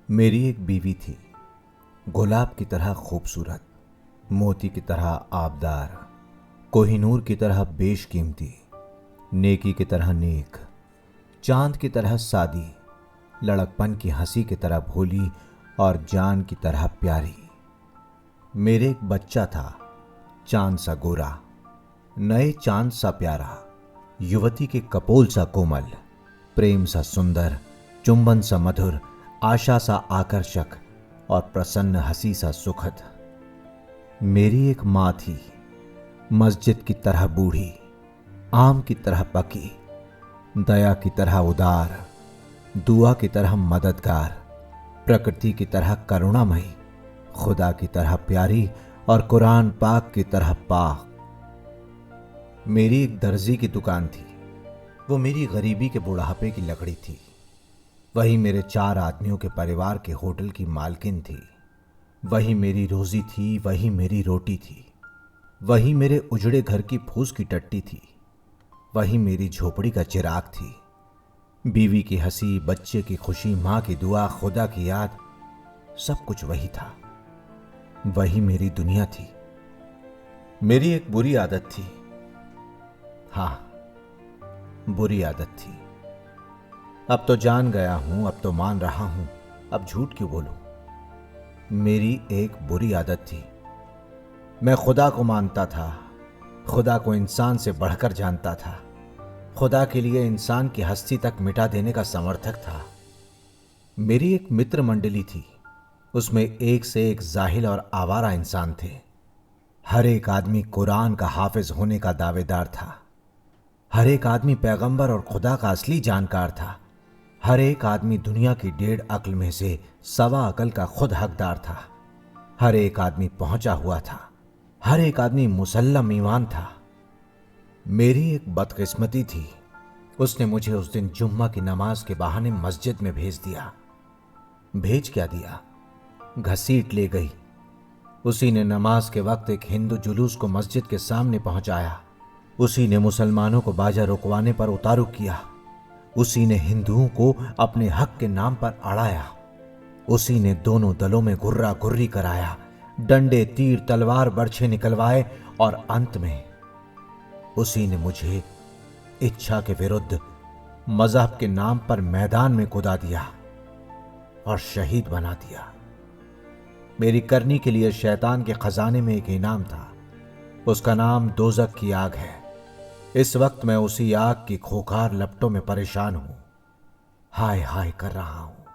मेरी एक बीवी थी, गुलाब की तरह खूबसूरत, मोती की तरह आबदार, कोहिनूर की तरह बेशकीमती, नेकी की तरह नेक, चांद की तरह सादी, लड़कपन की हंसी की तरह भोली और जान की तरह प्यारी। मेरे एक बच्चा था, चांद सा गोरा, नए चांद सा प्यारा, युवती के कपोल सा कोमल, प्रेम सा सुंदर, चुंबन सा मधुर, आशा सा आकर्षक और प्रसन्न हंसी सा सुखद। मेरी एक मां थी, मस्जिद की तरह बूढ़ी, आम की तरह पकी, दया की तरह उदार, दुआ की तरह मददगार, प्रकृति की तरह करुणामयी, खुदा की तरह प्यारी और कुरान पाक की तरह पाक। मेरी एक दर्जी की दुकान थी, वो मेरी गरीबी के बुढ़ापे की लकड़ी थी। वही मेरे 4 आदमियों के परिवार के होटल की मालकिन थी। वही मेरी रोजी थी, वही मेरी रोटी थी। वही मेरे उजड़े घर की फूस की टट्टी थी। वही मेरी झोपड़ी का चिराग थी। बीवी की हंसी, बच्चे की खुशी, मां की दुआ, खुदा की याद, सब कुछ वही था। वही मेरी दुनिया थी। मेरी एक बुरी आदत थी, हाँ, बुरी आदत थी। अब तो जान गया हूं, अब तो मान रहा हूं, अब झूठ क्यों बोलूं। मेरी एक बुरी आदत थी। मैं खुदा को मानता था, खुदा को इंसान से बढ़कर जानता था, खुदा के लिए इंसान की हस्ती तक मिटा देने का समर्थक था। मेरी एक मित्र मंडली थी, उसमें एक से एक जाहिल और आवारा इंसान थे। हर एक आदमी कुरान का हाफिज होने का दावेदार था। हर एक आदमी पैगंबर और खुदा का असली जानकार था। हर एक आदमी दुनिया की 1.5 अक्ल में से 1.25 अक्ल का खुद हकदार था। हर एक आदमी पहुंचा हुआ था। हर एक आदमी मुसल्लम ईमान था। मेरी एक बदकिस्मती थी, उसने मुझे उस दिन जुम्मा की नमाज के बहाने मस्जिद में भेज दिया। भेज क्या दिया, घसीट ले गई। उसी ने नमाज के वक्त एक हिंदू जुलूस को मस्जिद के सामने पहुंचाया। उसी ने मुसलमानों को बाजा रुकवाने पर उतारू किया। उसी ने हिंदुओं को अपने हक के नाम पर अड़ाया। उसी ने दोनों दलों में घुर्रा घुर्री कराया, डंडे, तीर, तलवार, बर्छे निकलवाए और अंत में उसी ने मुझे इच्छा के विरुद्ध मजहब के नाम पर मैदान में कूदा दिया और शहीद बना दिया। मेरी करनी के लिए शैतान के खजाने में एक इनाम था, उसका नाम दोजक की आग है। इस वक्त मैं उसी आग की खोखार लपटों में परेशान हूं, हाय हाय कर रहा हूं।